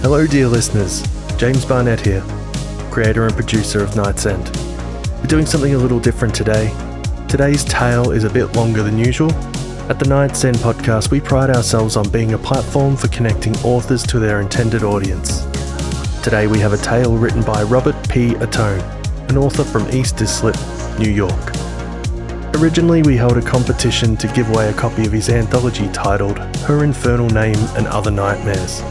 Hello dear listeners, James Barnett here, creator and producer of Night's End. We're doing something a little different today. Today's tale is a bit longer than usual. At the Night's End podcast, we pride ourselves on being a platform for connecting authors to their intended audience. Today we have a tale written by Robert P. Atone, an author from East Islip, New York. Originally we held a competition to give away a copy of his anthology titled Her Infernal Name and Other Nightmares.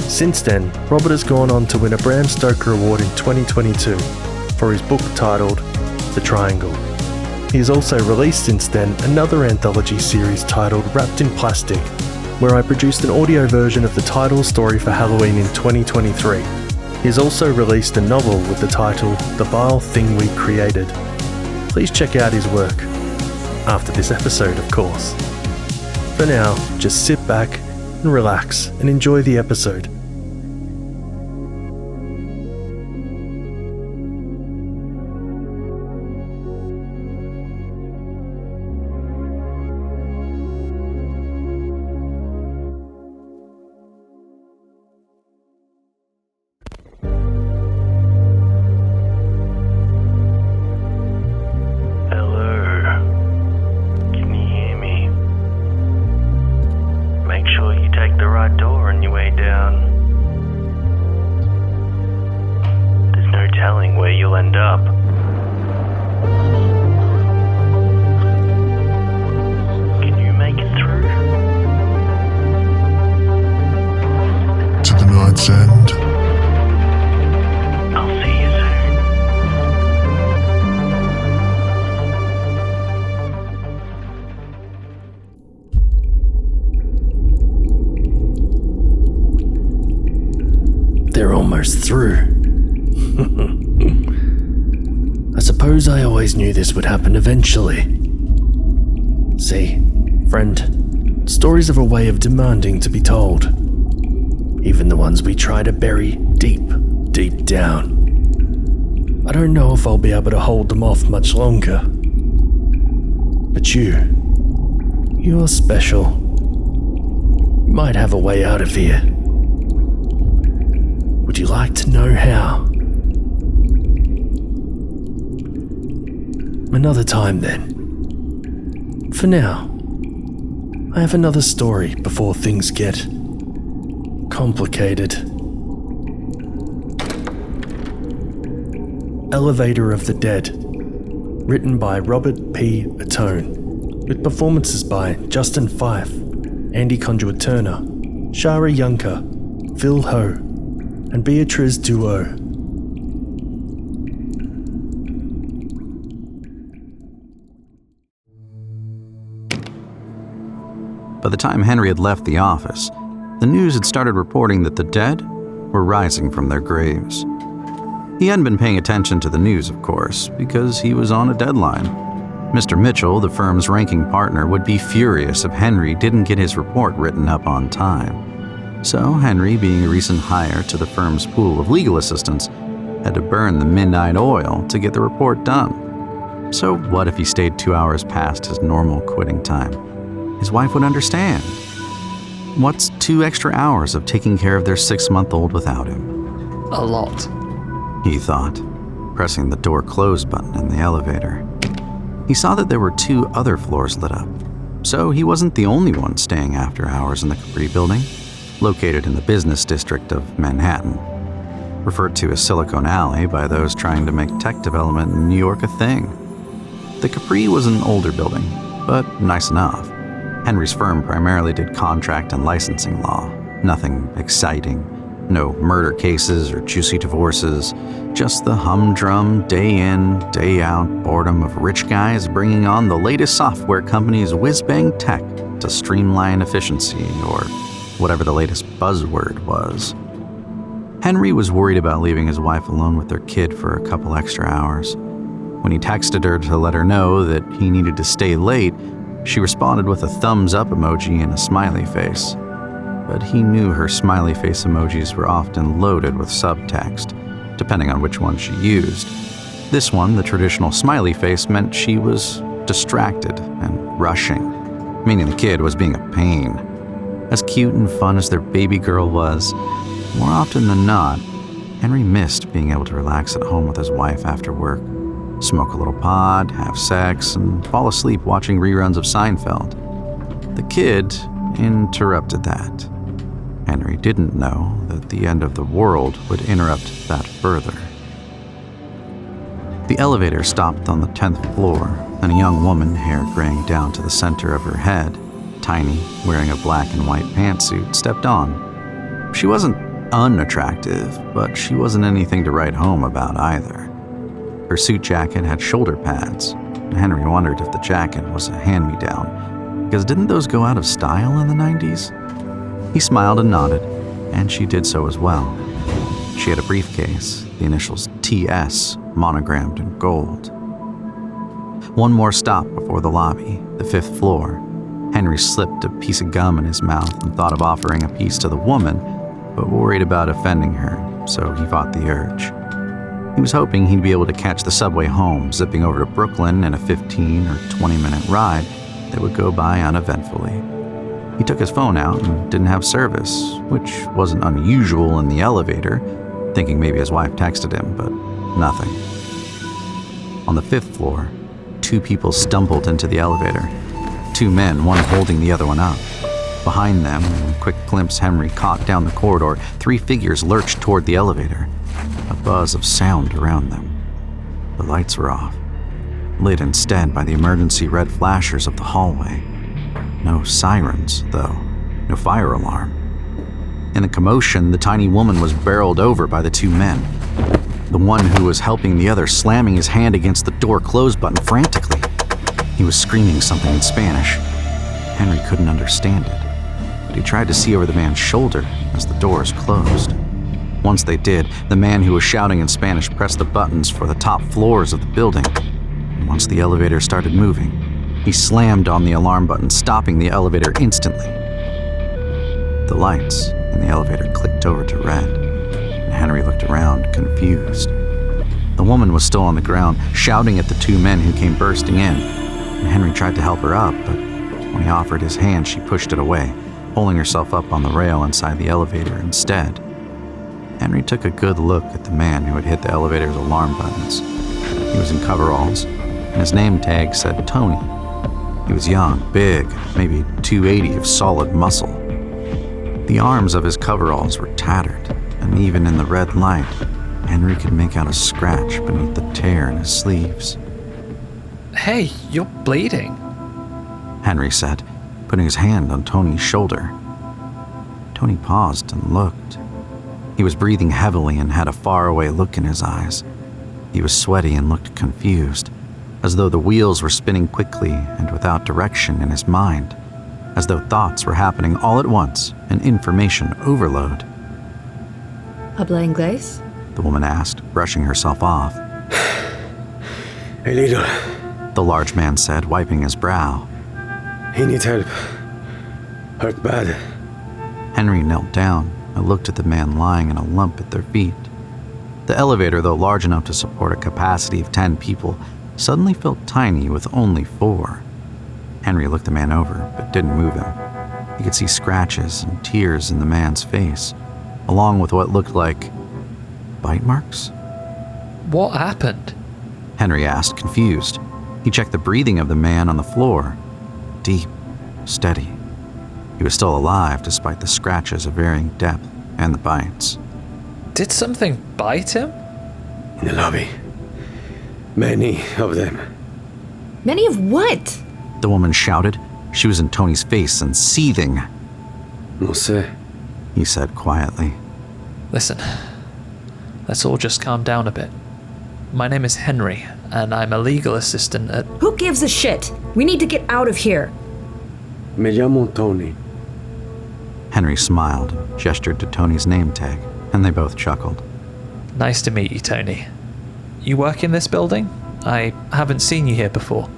Since then, Robert has gone on to win a Bram Stoker Award in 2022 for his book titled The Triangle. He has also released since then another anthology series titled Wrapped in Plastic, where I produced an audio version of the title story for Halloween in 2023. He has also released a novel with the title The Vile Thing We Created. Please check out his work. After this episode, of course. For now, just sit back and relax and enjoy the episode. They're almost through. I suppose I always knew this would happen eventually. See, friend, stories have a way of demanding to be told. Even the ones we try to bury deep, deep down. I don't know if I'll be able to hold them off much longer. But you're special. You might have a way out of here. Would you like to know how? Another time then. For now, I have another story before things get complicated. Elevator of the Dead, written by Robert P. Atone, with performances by Justin Fife, Andy Conduit-Turner, Shara Yunker, Phil Ho, and Beatriz Duo. By the time Henry had left the office, the news had started reporting that the dead were rising from their graves. He hadn't been paying attention to the news, of course, because he was on a deadline. Mr. Mitchell, the firm's ranking partner, would be furious if Henry didn't get his report written up on time. So Henry, being a recent hire to the firm's pool of legal assistants, had to burn the midnight oil to get the report done. So what if he stayed 2 hours past his normal quitting time? His wife would understand. What's 2 extra hours of taking care of their 6-month-old without him? A lot, he thought, pressing the door close button in the elevator. He saw that there were 2 other floors lit up, so he wasn't the only one staying after hours in the Capri building, located in the business district of Manhattan, referred to as Silicon Alley by those trying to make tech development in New York a thing. The Capri was an older building, but nice enough. Henry's firm primarily did contract and licensing law, nothing exciting, no murder cases or juicy divorces, just the humdrum day in, day out boredom of rich guys bringing on the latest software company's whiz-bang tech to streamline efficiency or whatever the latest buzzword was. Henry was worried about leaving his wife alone with their kid for a couple extra hours. When he texted her to let her know that he needed to stay late, she responded with a thumbs up emoji and a smiley face. But he knew her smiley face emojis were often loaded with subtext, depending on which one she used. This one, the traditional smiley face, meant she was distracted and rushing, meaning the kid was being a pain. As cute and fun as their baby girl was, More often than not, Henry missed being able to relax at home with his wife after work, smoke a little pot, have sex, and fall asleep watching reruns of Seinfeld. The kid interrupted that. Henry didn't know that the end of the world would interrupt that further. The elevator stopped on the 10th floor, and a young woman, hair graying down to the center of her head, tiny, wearing a black and white pantsuit, stepped on. She wasn't unattractive, but she wasn't anything to write home about either. Her suit jacket had shoulder pads, and Henry wondered if the jacket was a hand-me-down, because didn't those go out of style in the 90s? He smiled and nodded, and she did so as well. She had a briefcase, the initials TS monogrammed in gold. One more stop before the lobby, the 5th floor. Henry slipped a piece of gum in his mouth and thought of offering a piece to the woman, but worried about offending her, so he fought the urge. He was hoping he'd be able to catch the subway home, zipping over to Brooklyn in a 15 or 20-minute ride that would go by uneventfully. He took his phone out and didn't have service, which wasn't unusual in the elevator, thinking maybe his wife texted him, but nothing. On the 5th floor, 2 people stumbled into the elevator. 2 men, one holding the other one up. Behind them, in a quick glimpse Henry caught down the corridor, 3 figures lurched toward the elevator, a buzz of sound around them. The lights were off, lit instead by the emergency red flashers of the hallway. No sirens, though, no fire alarm. In the commotion, the tiny woman was barreled over by the 2 men. The one who was helping the other slamming his hand against the door close button frantically. He was screaming something in Spanish. Henry couldn't understand it, but he tried to see over the man's shoulder as the doors closed. Once they did, the man who was shouting in Spanish pressed the buttons for the top floors of the building. And once the elevator started moving, he slammed on the alarm button, stopping the elevator instantly. The lights in the elevator clicked over to red, and Henry looked around, confused. The woman was still on the ground, shouting at the 2 men who came bursting in, and Henry tried to help her up, but when he offered his hand, she pushed it away, pulling herself up on the rail inside the elevator instead. Henry took a good look at the man who had hit the elevator's alarm buttons. He was in coveralls, and his name tag said Tony. He was young, big, maybe 280 of solid muscle. The arms of his coveralls were tattered, and even in the red light, Henry could make out a scratch beneath the tear in his sleeves. Hey, you're bleeding, Henry said, putting his hand on Tony's shoulder. Tony paused and looked. He was breathing heavily and had a faraway look in his eyes. He was sweaty and looked confused, as though the wheels were spinning quickly and without direction in his mind, as though thoughts were happening all at once, an information overload. ¿Habla inglés? The woman asked, brushing herself off. A little. The large man said, wiping his brow. He needs help. Hurt bad. Henry knelt down and looked at the man lying in a lump at their feet. The elevator, though large enough to support a capacity of 10 people, suddenly felt tiny with only 4. Henry looked the man over, but didn't move him. He could see scratches and tears in the man's face, along with what looked like bite marks. what happened? Henry asked, confused. He checked the breathing of the man on the floor. Deep, steady. He was still alive despite the scratches of varying depth and the bites. Did something bite him? In the lobby. Many of them. Many of what? The woman shouted. She was in Tony's face and seething. No sé. He said quietly. Listen, let's all just calm down a bit. My name is Henry, and I'm a legal assistant at... Who gives a shit? We need to get out of here. Me llamo Tony. Henry smiled, gestured to Tony's name tag, and they both chuckled. Nice to meet you, Tony. You work in this building? I haven't seen you here before.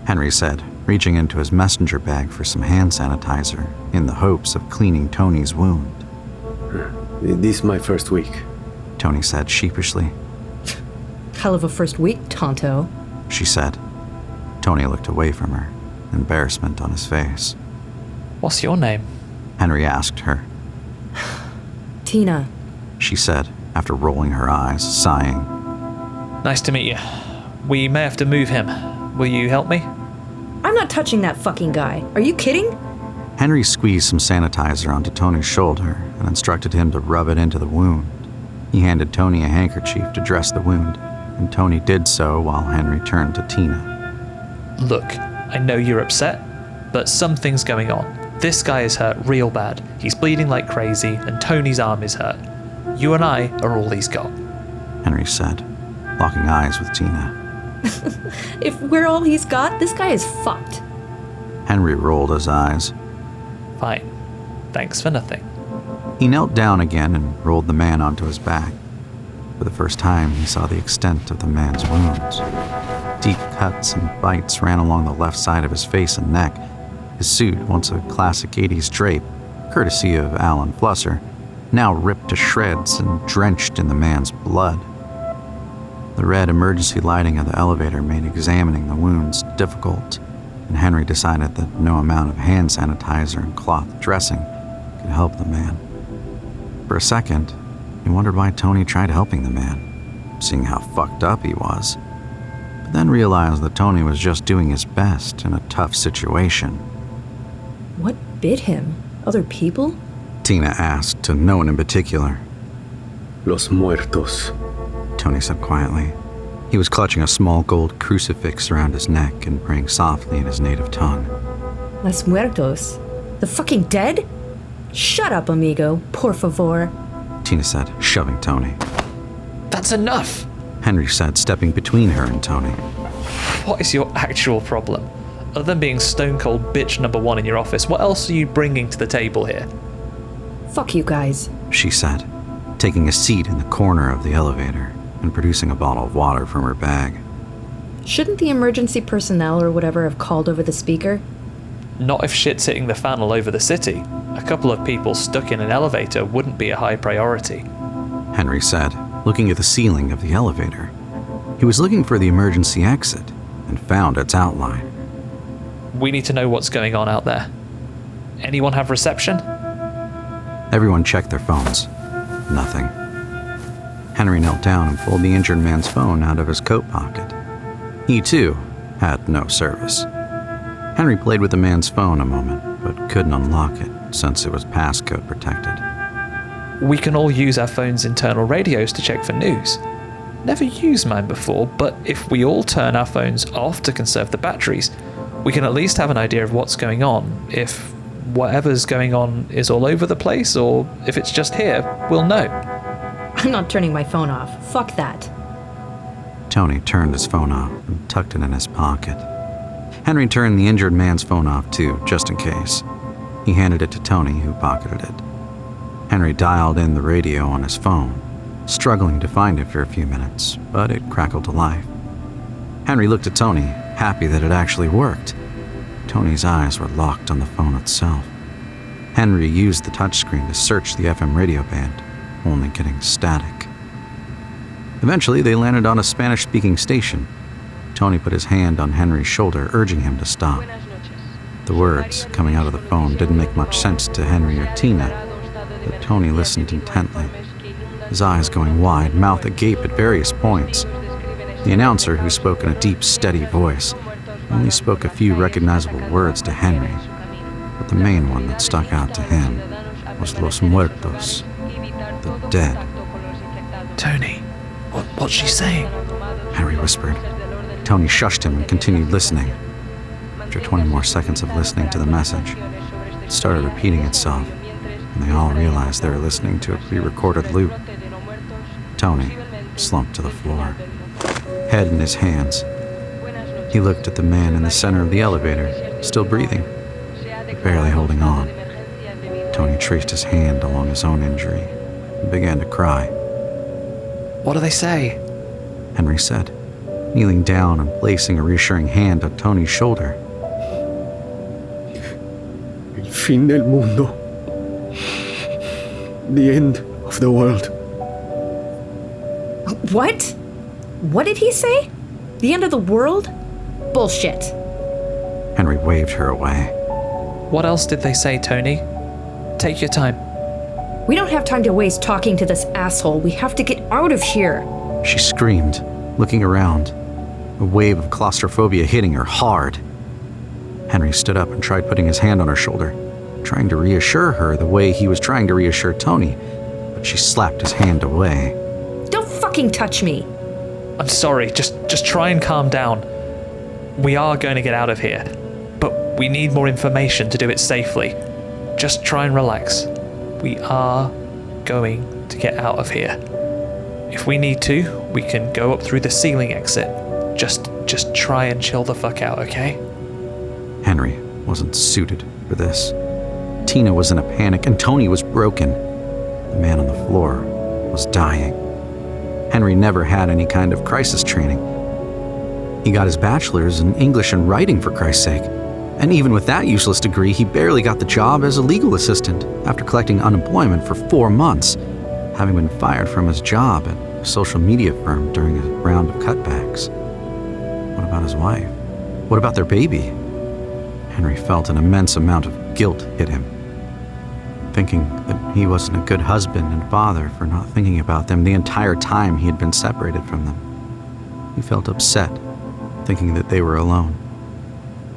Henry said, reaching into his messenger bag for some hand sanitizer in the hopes of cleaning Tony's wound. This is my first week. Tony said sheepishly. Hell of a first week, Tonto. She said. Tony looked away from her, embarrassment on his face. What's your name? Henry asked her. Tina. she said, after rolling her eyes, sighing. Nice to meet you. We may have to move him. Will you help me? I'm not touching that fucking guy. Are you kidding? Henry squeezed some sanitizer onto Tony's shoulder and instructed him to rub it into the wound. He handed Tony a handkerchief to dress the wound, and Tony did so while Henry turned to Tina. Look, I know you're upset, but something's going on. This guy is hurt real bad. He's bleeding like crazy, and Tony's arm is hurt. You and I are all he's got. Henry said, locking eyes with Tina. If we're all he's got, this guy is fucked. Henry rolled his eyes. Fine. Thanks for nothing. He knelt down again and rolled the man onto his back. For the first time, he saw the extent of the man's wounds. Deep cuts and bites ran along the left side of his face and neck. His suit, once a classic 80s drape, courtesy of Alan Flusser, now ripped to shreds and drenched in the man's blood. The red emergency lighting of the elevator made examining the wounds difficult, and Henry decided that no amount of hand sanitizer and cloth dressing could help the man. For a second, he wondered why Tony tried helping the man, seeing how fucked up he was, but then realized that Tony was just doing his best in a tough situation. What bit him? Other people? Tina asked, to no one in particular. Los muertos. Tony said quietly. He was clutching a small gold crucifix around his neck and praying softly in his native tongue. Los muertos? The fucking dead? Shut up, amigo. Por favor. Tina said, shoving Tony. That's enough! Henry said, stepping between her and Tony. What is your actual problem? Other than being stone cold bitch number one in your office, what else are you bringing to the table here? Fuck you guys. She said, taking a seat in the corner of the elevator and producing a bottle of water from her bag. Shouldn't the emergency personnel or whatever have called over the speaker? Not if shit's hitting the fan all over the city. A couple of people stuck in an elevator wouldn't be a high priority. Henry said, looking at the ceiling of the elevator. He was looking for the emergency exit and found its outline. We need to know what's going on out there. Anyone have reception? Everyone checked their phones. Nothing. Henry knelt down and pulled the injured man's phone out of his coat pocket. He, too, had no service. Henry played with the man's phone a moment, but couldn't unlock it since it was passcode protected. We can all use our phone's internal radios to check for news. Never used mine before, but if we all turn our phones off to conserve the batteries, we can at least have an idea of what's going on. If whatever's going on is all over the place, or if it's just here, we'll know. I'm not turning my phone off. Fuck that. Tony turned his phone off and tucked it in his pocket. Henry turned the injured man's phone off too, just in case. He handed it to Tony, who pocketed it. Henry dialed in the radio on his phone, struggling to find it for a few minutes, but it crackled to life. Henry looked at Tony, happy that it actually worked. Tony's eyes were locked on the phone itself. Henry used the touchscreen to search the FM radio band, only getting static. Eventually, they landed on a Spanish-speaking station. Tony put his hand on Henry's shoulder, urging him to stop. The words coming out of the phone didn't make much sense to Henry or Tina, but Tony listened intently, his eyes going wide, mouth agape at various points. The announcer, who spoke in a deep, steady voice, only spoke a few recognizable words to Henry, but the main one that stuck out to him was Los Muertos, the dead. Tony, what's she saying? Henry whispered. Tony shushed him and continued listening. After 20 more seconds of listening to the message, it started repeating itself, and they all realized they were listening to a pre-recorded loop. Tony slumped to the floor, head in his hands. He looked at the man in the center of the elevator, still breathing, but barely holding on. Tony traced his hand along his own injury and began to cry. What do they say? Henry said, kneeling down and placing a reassuring hand on Tony's shoulder. El fin del mundo. The end of the world. What? What did he say? The end of the world? Bullshit. Henry waved her away. What else did they say, Tony? Take your time. We don't have time to waste talking to this asshole. We have to get out of here. She screamed, looking around, a wave of claustrophobia hitting her hard. Henry stood up and tried putting his hand on her shoulder, trying to reassure her the way he was trying to reassure Tony, but she slapped his hand away. Don't fucking touch me. I'm sorry, just try and calm down. We are going to get out of here, but we need more information to do it safely. Just try and relax. We are going to get out of here. If we need to, we can go up through the ceiling exit. Just try and chill the fuck out, okay? Henry wasn't suited for this. Tina was in a panic and Tony was broken. The man on the floor was dying. Henry never had any kind of crisis training. He got his bachelor's in English and writing, for Christ's sake. And even with that useless degree, he barely got the job as a legal assistant after collecting unemployment for 4 months, having been fired from his job at a social media firm during a round of cutbacks. What about his wife? What about their baby? Henry felt an immense amount of guilt hit him, thinking that he wasn't a good husband and father for not thinking about them the entire time he had been separated from them. He felt upset, thinking that they were alone.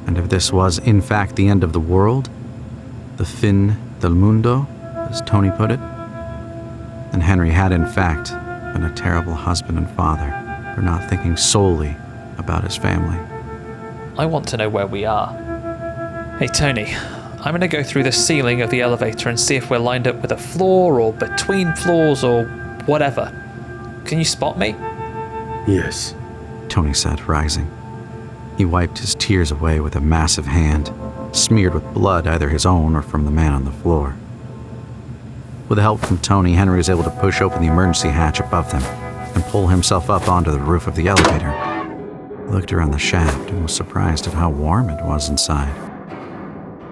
And if this was, in fact, the end of the world, the fin del mundo, as Tony put it, then Henry had, in fact, been a terrible husband and father for not thinking solely about his family. I want to know where we are. Hey, Tony, I'm going to go through the ceiling of the elevator and see if we're lined up with a floor or between floors or whatever. Can you spot me? Yes. Tony said, rising. He wiped his tears away with a massive hand, smeared with blood, either his own or from the man on the floor. With help from Tony, Henry was able to push open the emergency hatch above them and pull himself up onto the roof of the elevator. He looked around the shaft and was surprised at how warm it was inside.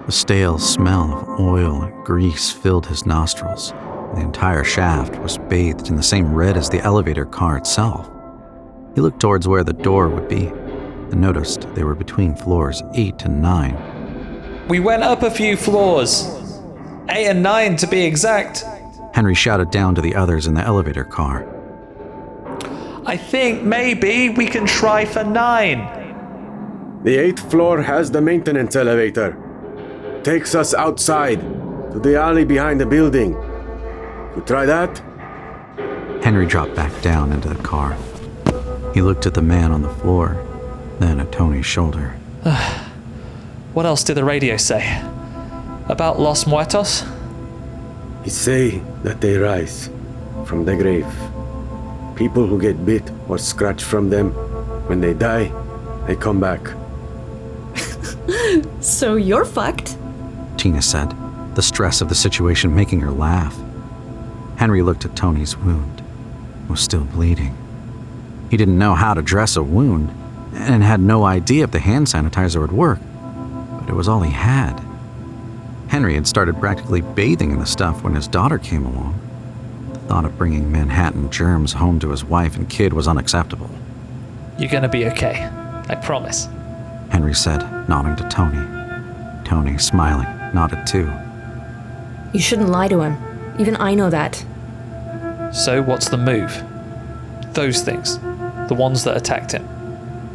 The stale smell of oil and grease filled his nostrils. The entire shaft was bathed in the same red as the elevator car itself. He looked towards where the door would be and noticed they were between floors 8 and 9. We went up a few floors. 8 and 9 to be exact. Henry shouted down to the others in the elevator car. I think maybe we can try for 9. The 8th floor has the maintenance elevator. Takes us outside to the alley behind the building. You try that? Henry dropped back down into the car. He looked at the man on the floor, then at Tony's shoulder. What else did the radio say? About Los Muertos? He say that they rise from the grave. People who get bit or scratched from them, when they die, they come back. So you're fucked. Tina said, the stress of the situation making her laugh. Henry looked at Tony's wound. It was still bleeding. He didn't know how to dress a wound and had no idea if the hand sanitizer would work, but it was all he had. Henry had started practically bathing in the stuff when his daughter came along. The thought of bringing Manhattan germs home to his wife and kid was unacceptable. You're gonna be okay. I promise. Henry said, nodding to Tony. Tony, smiling, nodded too. You shouldn't lie to him. Even I know that. So what's the move? Those things. The ones that attacked him.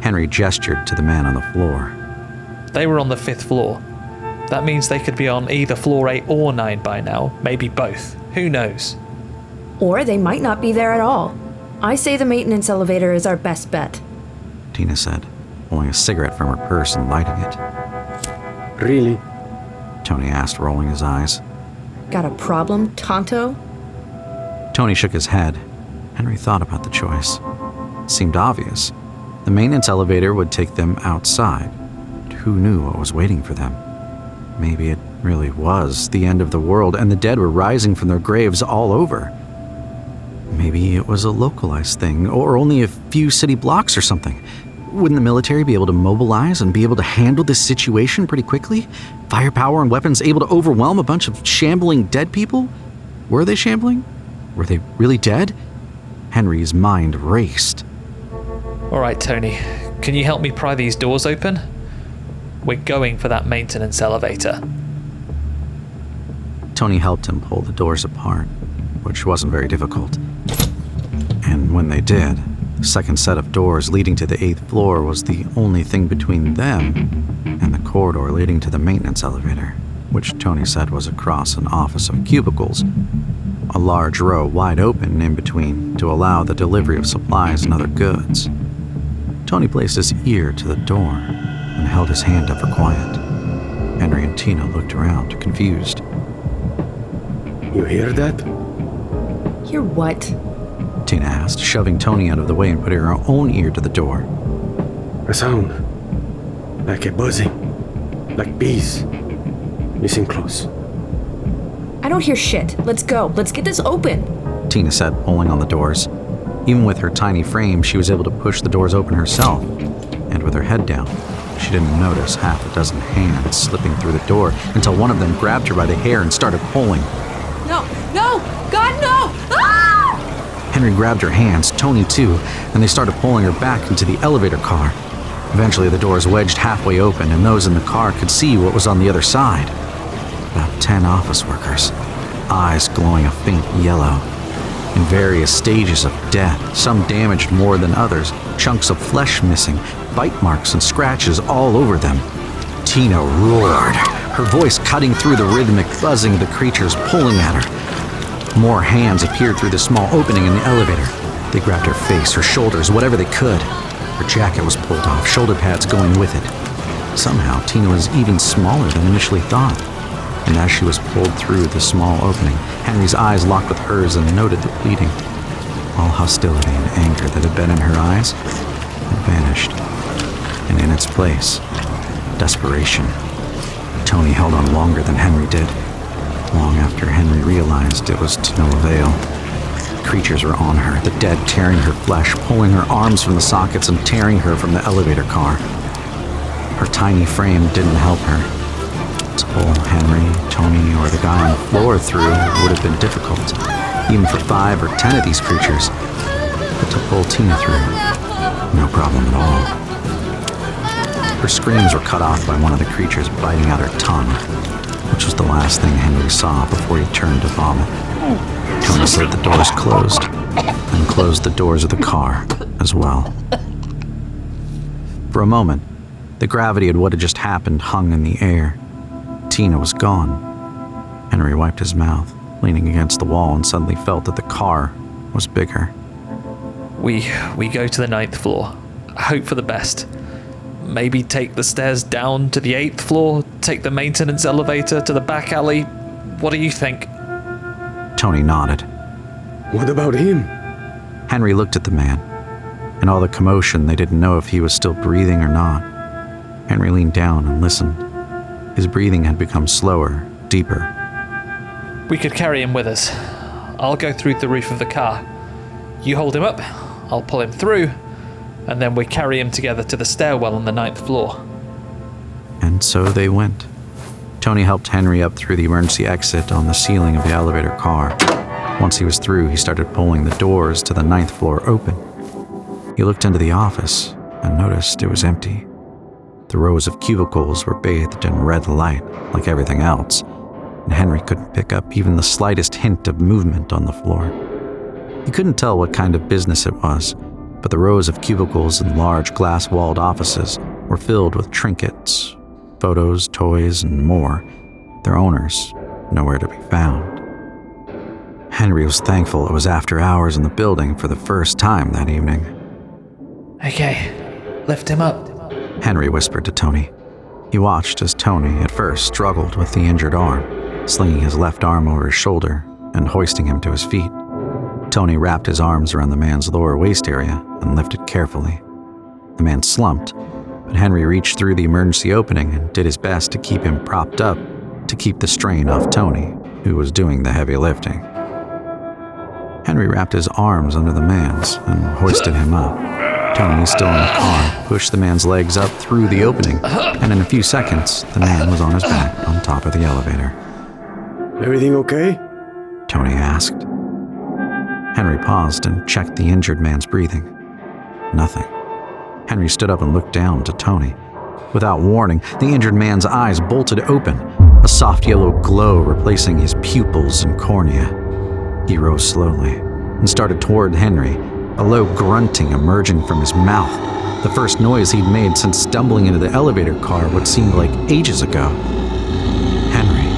Henry gestured to the man on the floor. They were on the 5th floor. That means they could be on either floor 8 or 9 by now. Maybe both. Who knows? Or they might not be there at all. I say the maintenance elevator is our best bet. Tina said, pulling a cigarette from her purse and lighting it. Really? Tony asked, rolling his eyes. Got a problem, Tonto? Tony shook his head. Henry thought about the choice. It seemed obvious. The maintenance elevator would take them outside. But who knew what was waiting for them? Maybe it really was the end of the world and the dead were rising from their graves all over. Maybe it was a localized thing, or only a few city blocks or something. Wouldn't the military be able to mobilize and be able to handle this situation pretty quickly? Firepower and weapons able to overwhelm a bunch of shambling dead people? Were they shambling? Were they really dead? Henry's mind raced. All right, Tony. Can you help me pry these doors open? We're going for that maintenance elevator. Tony helped him pull the doors apart, which wasn't very difficult. And when they did, the second set of doors leading to the 8th floor was the only thing between them and the corridor leading to the maintenance elevator, which Tony said was across an office of cubicles, a large row wide open in between to allow the delivery of supplies and other goods. Tony placed his ear to the door and held his hand up for quiet. Henry and Tina looked around, confused. You hear that? Hear what? Tina asked, shoving Tony out of the way and putting her own ear to the door. A sound. Like a buzzing. Like bees. Listen close. I don't hear shit. Let's go. Let's get this open. Tina said, pulling on the doors. Even with her tiny frame, she was able to push the doors open herself. And with her head down, she didn't notice half a dozen hands slipping through the door until one of them grabbed her by the hair and started pulling. No! No! God, no! Ah! Henry grabbed her hands, Tony too, and they started pulling her back into the elevator car. Eventually, the doors wedged halfway open, and those in the car could see what was on the other side. About 10 office workers, eyes glowing a faint yellow, in various stages of death, some damaged more than others, chunks of flesh missing, bite marks and scratches all over them. Tina roared, her voice cutting through the rhythmic buzzing of the creatures pulling at her. More hands appeared through the small opening in the elevator. They grabbed her face, her shoulders, whatever they could. Her jacket was pulled off, shoulder pads going with it. Somehow, Tina was even smaller than initially thought. And as she was pulled through the small opening, Henry's eyes locked with hers and noted the bleeding. All hostility and anger that had been in her eyes had vanished. And in its place, desperation. Tony held on longer than Henry did, long after Henry realized it was to no avail. Creatures were on her, the dead tearing her flesh, pulling her arms from the sockets and tearing her from the elevator car. Her tiny frame didn't help her. To pull Henry, Tony, or the guy on the floor through would have been difficult, even for 5 or 10 of these creatures. But to pull Tina through, no problem at all. Her screams were cut off by one of the creatures biting out her tongue, which was the last thing Henry saw before he turned to vomit. Tony said the doors closed, and closed the doors of the car as well. For a moment, the gravity of what had just happened hung in the air. Tina was gone. Henry wiped his mouth, leaning against the wall, and suddenly felt that the car was bigger. We go to the 9th floor. Hope for the best. Maybe take the stairs down to the 8th floor, take the maintenance elevator to the back alley. What do you think? Tony nodded. What about him? Henry looked at the man. In all the commotion, they didn't know if he was still breathing or not. Henry leaned down and listened. His breathing had become slower, deeper. We could carry him with us. I'll go through the roof of the car. You hold him up, I'll pull him through, and then we carry him together to the stairwell on the 9th floor. And so they went. Tony helped Henry up through the emergency exit on the ceiling of the elevator car. Once he was through, he started pulling the doors to the 9th floor open. He looked into the office and noticed it was empty. The rows of cubicles were bathed in red light, like everything else, and Henry couldn't pick up even the slightest hint of movement on the floor. He couldn't tell what kind of business it was, but the rows of cubicles and large glass-walled offices were filled with trinkets, photos, toys, and more, their owners nowhere to be found. Henry was thankful it was after hours in the building for the first time that evening. Okay, lift him up. Henry whispered to Tony. He watched as Tony at first struggled with the injured arm, slinging his left arm over his shoulder and hoisting him to his feet. Tony wrapped his arms around the man's lower waist area and lifted carefully. The man slumped, but Henry reached through the emergency opening and did his best to keep him propped up to keep the strain off Tony, who was doing the heavy lifting. Henry wrapped his arms under the man's and hoisted him up. Tony, still in the car, pushed the man's legs up through the opening, and in a few seconds, the man was on his back on top of the elevator. Everything okay? Tony asked. Henry paused and checked the injured man's breathing. Nothing. Henry stood up and looked down to Tony. Without warning, the injured man's eyes bolted open. a soft yellow glow replacing his pupils and cornea. He rose slowly and started toward Henry, a low grunting emerging from his mouth, the first noise he'd made since stumbling into the elevator car what seemed like ages ago. Henry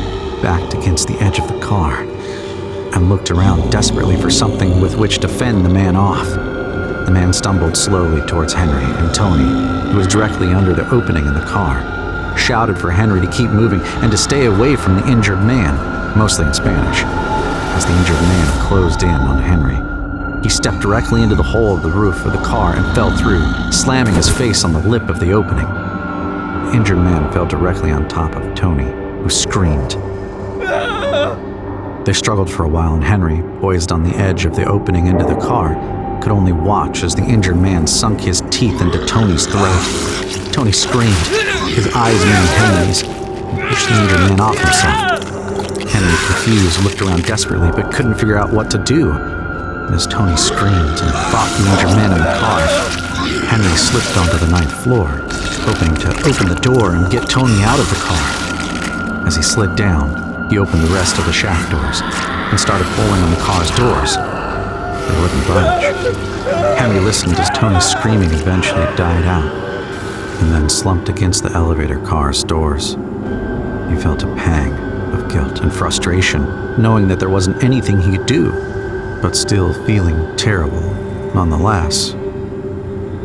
backed against the edge of the car and looked around desperately for something with which to fend the man off. The man stumbled slowly towards Henry, and Tony, who was directly under the opening in the car, shouted for Henry to keep moving and to stay away from the injured man, mostly in Spanish. As the injured man closed in on Henry, he stepped directly into the hole of the roof of the car and fell through, slamming his face on the lip of the opening. The injured man fell directly on top of Tony, who screamed. They struggled for a while, and Henry, poised on the edge of the opening into the car, could only watch as the injured man sunk his teeth into Tony's throat. Tony screamed, his eyes met Henry's, and pushed the injured man off himself. Henry, confused, looked around desperately but couldn't figure out what to do. And as Tony screamed and fought the injured man in the car, Henry slipped onto the 9th floor, hoping to open the door and get Tony out of the car. As he slid down, he opened the rest of the shaft doors and started pulling on the car's doors. They wouldn't budge. Henry listened as Tony's screaming eventually died out, and then slumped against the elevator car's doors. He felt a pang of guilt and frustration, knowing that there wasn't anything he could do, but still feeling terrible nonetheless.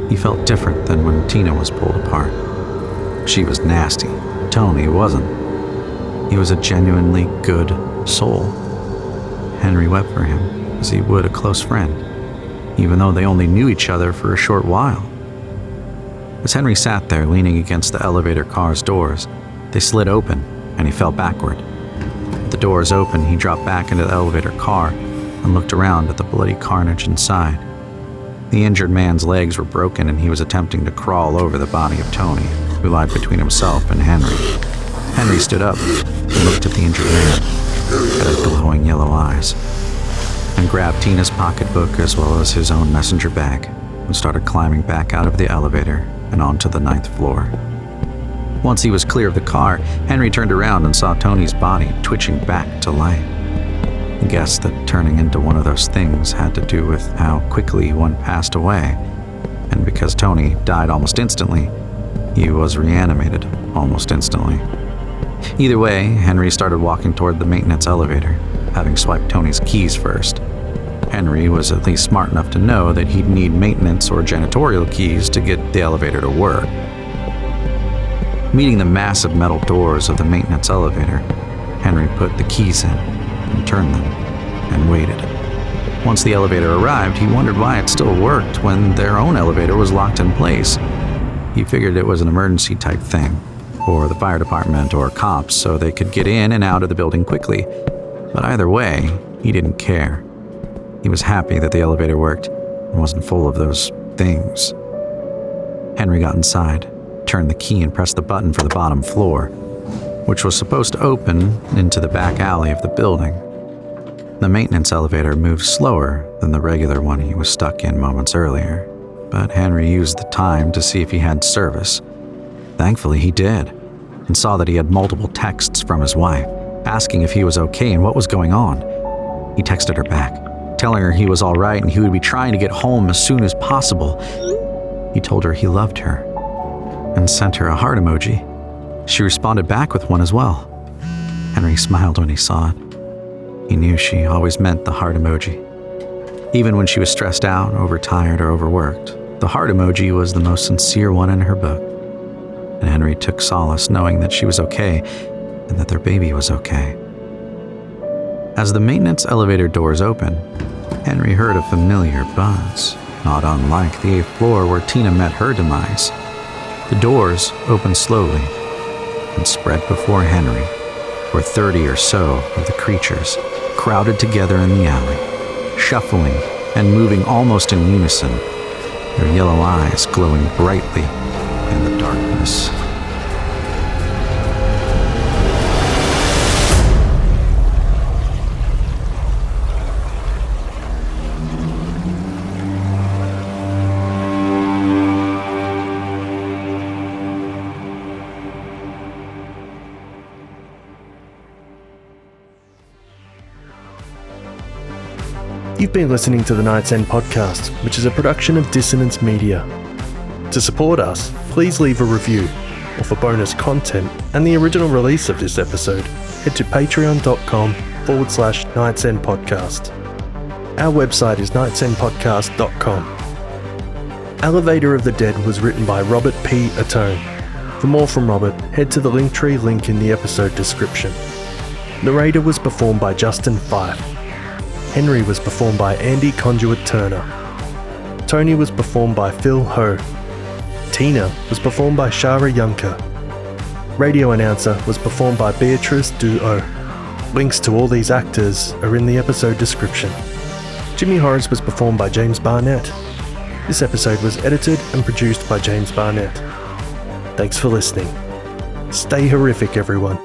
He felt different than when Tina was pulled apart. She was nasty. Tony wasn't. He was a genuinely good soul. Henry wept for him as he would a close friend, even though they only knew each other for a short while. As Henry sat there leaning against the elevator car's doors, they slid open and he fell backward. With the doors open, he dropped back into the elevator car and looked around at the bloody carnage inside. The injured man's legs were broken and he was attempting to crawl over the body of Tony, who lied between himself and Henry. Henry stood up and looked at the injured man, at his glowing yellow eyes, and grabbed Tina's pocketbook as well as his own messenger bag and started climbing back out of the elevator and onto the 9th floor. Once he was clear of the car, Henry turned around and saw Tony's body twitching back to life. He guessed that turning into one of those things had to do with how quickly one passed away, and because Tony died almost instantly, he was reanimated almost instantly. Either way, Henry started walking toward the maintenance elevator, having swiped Tony's keys first. Henry was at least smart enough to know that he'd need maintenance or janitorial keys to get the elevator to work. Meeting the massive metal doors of the maintenance elevator, Henry put the keys in and turned them and waited. Once the elevator arrived, he wondered why it still worked when their own elevator was locked in place. He figured it was an emergency type thing, or the fire department or cops, so they could get in and out of the building quickly. But either way, he didn't care. He was happy that the elevator worked and wasn't full of those things. Henry got inside, turned the key and pressed the button for the bottom floor, which was supposed to open into the back alley of the building. The maintenance elevator moved slower than the regular one he was stuck in moments earlier, but Henry used the time to see if he had service. Thankfully, he did, and saw that he had multiple texts from his wife, asking if he was okay and what was going on. He texted her back, telling her he was all right and he would be trying to get home as soon as possible. He told her he loved her, and sent her a heart emoji. She responded back with one as well. Henry smiled when he saw it. He knew she always meant the heart emoji. Even when she was stressed out, overtired, or overworked, the heart emoji was the most sincere one in her book. And Henry took solace knowing that she was okay and that their baby was okay. As the maintenance elevator doors opened, Henry heard a familiar buzz, not unlike the 8th floor where Tina met her demise. The doors opened slowly, and spread before Henry were 30 or so of the creatures crowded together in the alley, shuffling and moving almost in unison, their yellow eyes glowing brightly in the darkness. You've been listening to the Night's End podcast, which is a production of Dissonance Media. To support us, please leave a review, or for bonus content and the original release of this episode, head to patreon.com/nightsendpodcast. Our website is nightsendpodcast.com. Elevator of the Dead was written by Robert P. Atone. For more from Robert, head to the Linktree link in the episode description. Narrator was performed by Justin Fife. Henry was performed by Andy Conduit Turner. Tony was performed by Phil Ho. Tina was performed by Shara Yunker. Radio announcer was performed by Beatrice Duo. Links to all these actors are in the episode description. Jimmy Horace was performed by James Barnett. This episode was edited and produced by James Barnett. Thanks for listening. Stay horrific, everyone.